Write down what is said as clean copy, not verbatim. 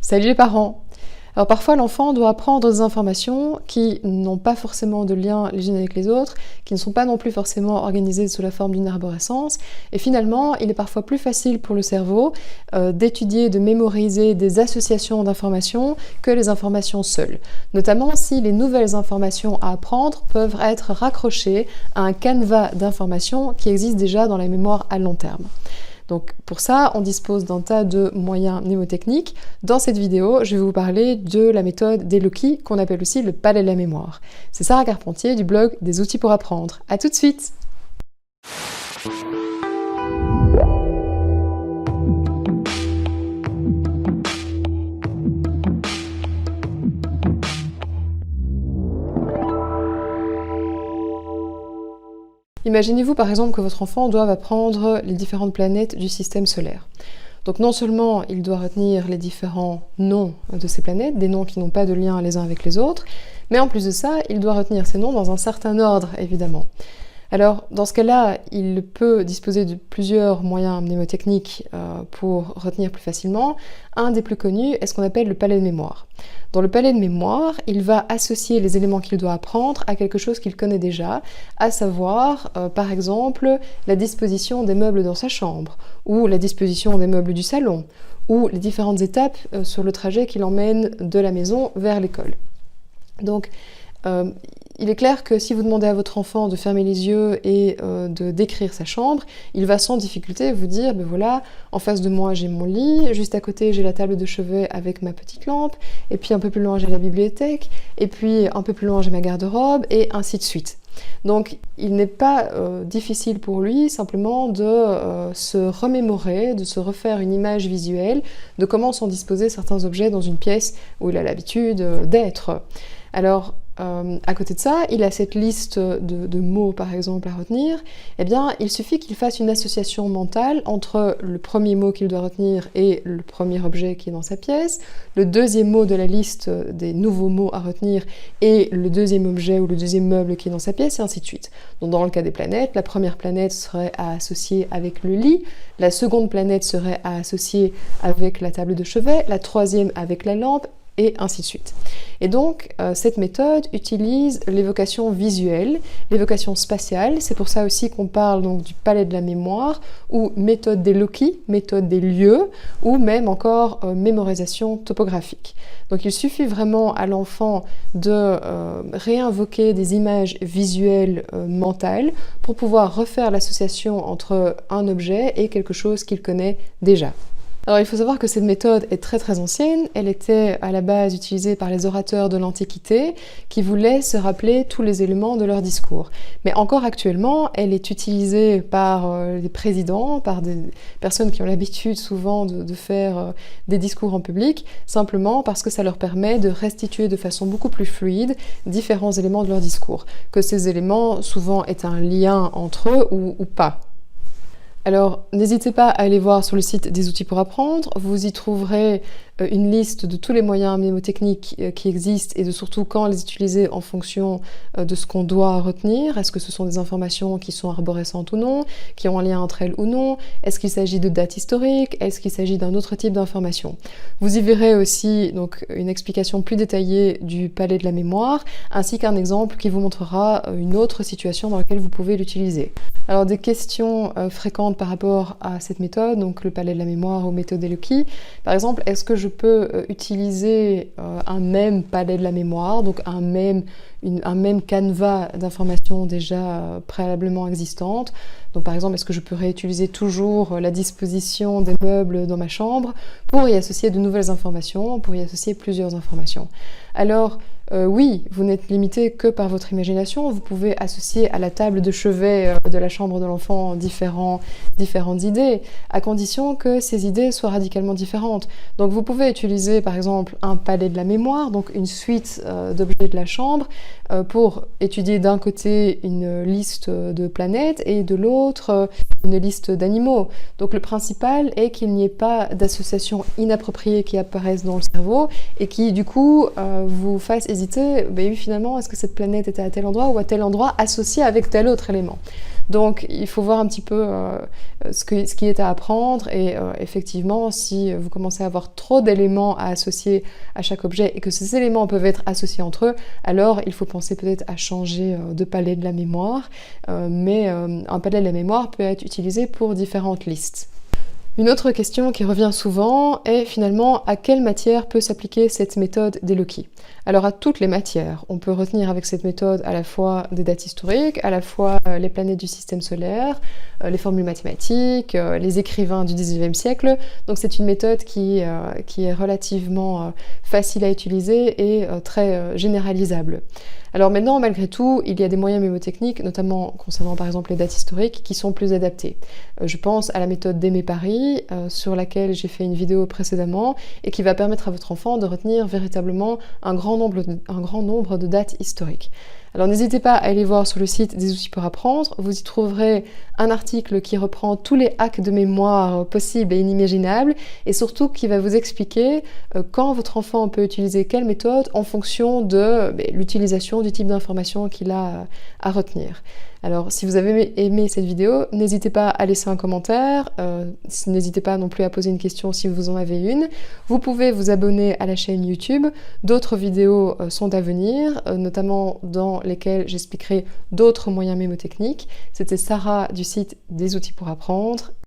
Salut les parents! Alors parfois l'enfant doit apprendre des informations qui n'ont pas forcément de lien les unes avec les autres, qui ne sont pas non plus forcément organisées sous la forme d'une arborescence, et finalement il est parfois plus facile pour le cerveau d'étudier, de mémoriser des associations d'informations que les informations seules, notamment si les nouvelles informations à apprendre peuvent être raccrochées à un canevas d'informations qui existe déjà dans la mémoire à long terme. Donc pour ça, on dispose d'un tas de moyens mnémotechniques. Dans cette vidéo, je vais vous parler de la méthode des Loki, qu'on appelle aussi le palais de la mémoire. C'est Sarah Carpentier du blog Des outils pour apprendre. À tout de suite! Imaginez-vous par exemple que votre enfant doive apprendre les différentes planètes du système solaire. Donc non seulement il doit retenir les différents noms de ces planètes, des noms qui n'ont pas de lien les uns avec les autres, mais en plus de ça, il doit retenir ces noms dans un certain ordre, évidemment. Alors, dans ce cas-là, il peut disposer de plusieurs moyens mnémotechniques pour retenir plus facilement. Un des plus connus est ce qu'on appelle le palais de mémoire. Dans le palais de mémoire, il va associer les éléments qu'il doit apprendre à quelque chose qu'il connaît déjà, à savoir, par exemple, la disposition des meubles dans sa chambre, ou la disposition des meubles du salon, ou les différentes étapes sur le trajet qui l'emmène de la maison vers l'école. Donc, il est clair que si vous demandez à votre enfant de fermer les yeux et de décrire sa chambre, il va sans difficulté vous dire, ben voilà, en face de moi j'ai mon lit, juste à côté j'ai la table de chevet avec ma petite lampe, et puis un peu plus loin j'ai la bibliothèque, et puis un peu plus loin j'ai ma garde-robe, et ainsi de suite. Donc il n'est pas difficile pour lui simplement de se remémorer, de se refaire une image visuelle de comment sont disposés certains objets dans une pièce où il a l'habitude d'être. Alors, à côté de ça, il a cette liste de mots, par exemple, à retenir. Eh bien, il suffit qu'il fasse une association mentale entre le premier mot qu'il doit retenir et le premier objet qui est dans sa pièce, le deuxième mot de la liste des nouveaux mots à retenir et le deuxième objet ou le deuxième meuble qui est dans sa pièce, et ainsi de suite. Donc, dans le cas des planètes, la première planète serait à associer avec le lit, la seconde planète serait à associer avec la table de chevet, la troisième avec la lampe, et ainsi de suite. Et donc, cette méthode utilise l'évocation visuelle, l'évocation spatiale. C'est pour ça aussi qu'on parle donc du palais de la mémoire, ou méthode des Loki, méthode des lieux, ou même encore mémorisation topographique. Donc il suffit vraiment à l'enfant de réinvoquer des images visuelles mentales pour pouvoir refaire l'association entre un objet et quelque chose qu'il connaît déjà. Alors il faut savoir que cette méthode est très très ancienne, elle était à la base utilisée par les orateurs de l'Antiquité qui voulaient se rappeler tous les éléments de leur discours. Mais encore actuellement, elle est utilisée par les présidents, par des personnes qui ont l'habitude souvent de faire des discours en public, simplement parce que ça leur permet de restituer de façon beaucoup plus fluide différents éléments de leur discours, que ces éléments souvent aient un lien entre eux ou pas. Alors, n'hésitez pas à aller voir sur le site des outils pour apprendre, vous y trouverez une liste de tous les moyens mnémotechniques qui existent et de surtout quand les utiliser en fonction de ce qu'on doit retenir. Est-ce que ce sont des informations qui sont arborescentes ou non, qui ont un lien entre elles ou non? Est-ce qu'il s'agit de dates historiques? Est-ce qu'il s'agit d'un autre type d'information? Vous y verrez aussi donc, une explication plus détaillée du palais de la mémoire, ainsi qu'un exemple qui vous montrera une autre situation dans laquelle vous pouvez l'utiliser. Alors des questions fréquentes par rapport à cette méthode, donc le palais de la mémoire ou méthode des Loki. Par exemple, est-ce que je peux utiliser un même palais de la mémoire, donc un même canevas d'informations déjà préalablement existantes? Donc par exemple, est-ce que je peux réutiliser toujours la disposition des meubles dans ma chambre pour y associer de nouvelles informations, pour y associer plusieurs informations? Alors oui, vous n'êtes limité que par votre imagination, vous pouvez associer à la table de chevet de la chambre de l'enfant différentes idées, à condition que ces idées soient radicalement différentes. Donc vous pouvez utiliser par exemple un palais de la mémoire, donc une suite d'objets de la chambre, pour étudier d'un côté une liste de planètes et de l'autre une liste d'animaux. Donc le principal est qu'il n'y ait pas d'associations inappropriées qui apparaissent dans le cerveau et qui du coup vous fassent hésiter, ben oui, finalement est-ce que cette planète était à tel endroit ou à tel endroit associée avec tel autre élément. Donc il faut voir un petit peu ce qui est à apprendre et effectivement si vous commencez à avoir trop d'éléments à associer à chaque objet et que ces éléments peuvent être associés entre eux, alors il faut penser peut-être à changer de palais de la mémoire, mais un palais de la mémoire peut être utilisé pour différentes listes. Une autre question qui revient souvent est finalement à quelle matière peut s'appliquer cette méthode d'Eloki. Alors à toutes les matières, on peut retenir avec cette méthode à la fois des dates historiques, à la fois les planètes du système solaire, les formules mathématiques, les écrivains du XIXe siècle. Donc c'est une méthode qui est relativement facile à utiliser et très généralisable. Alors maintenant, malgré tout, il y a des moyens mémotechniques, notamment concernant par exemple les dates historiques, qui sont plus adaptés. Je pense à la méthode d'Aimé Paris, sur laquelle j'ai fait une vidéo précédemment, et qui va permettre à votre enfant de retenir véritablement un grand nombre de dates historiques. Alors n'hésitez pas à aller voir sur le site des outils pour apprendre, vous y trouverez un article qui reprend tous les hacks de mémoire possibles et inimaginables et surtout qui va vous expliquer quand votre enfant peut utiliser quelle méthode en fonction de l'utilisation du type d'information qu'il a à retenir. Alors si vous avez aimé cette vidéo, n'hésitez pas à laisser un commentaire, n'hésitez pas non plus à poser une question si vous en avez une. Vous pouvez vous abonner à la chaîne YouTube, d'autres vidéos sont à venir, notamment dans lesquelles j'expliquerai d'autres moyens mémotechniques. C'était Sarah du site des outils pour apprendre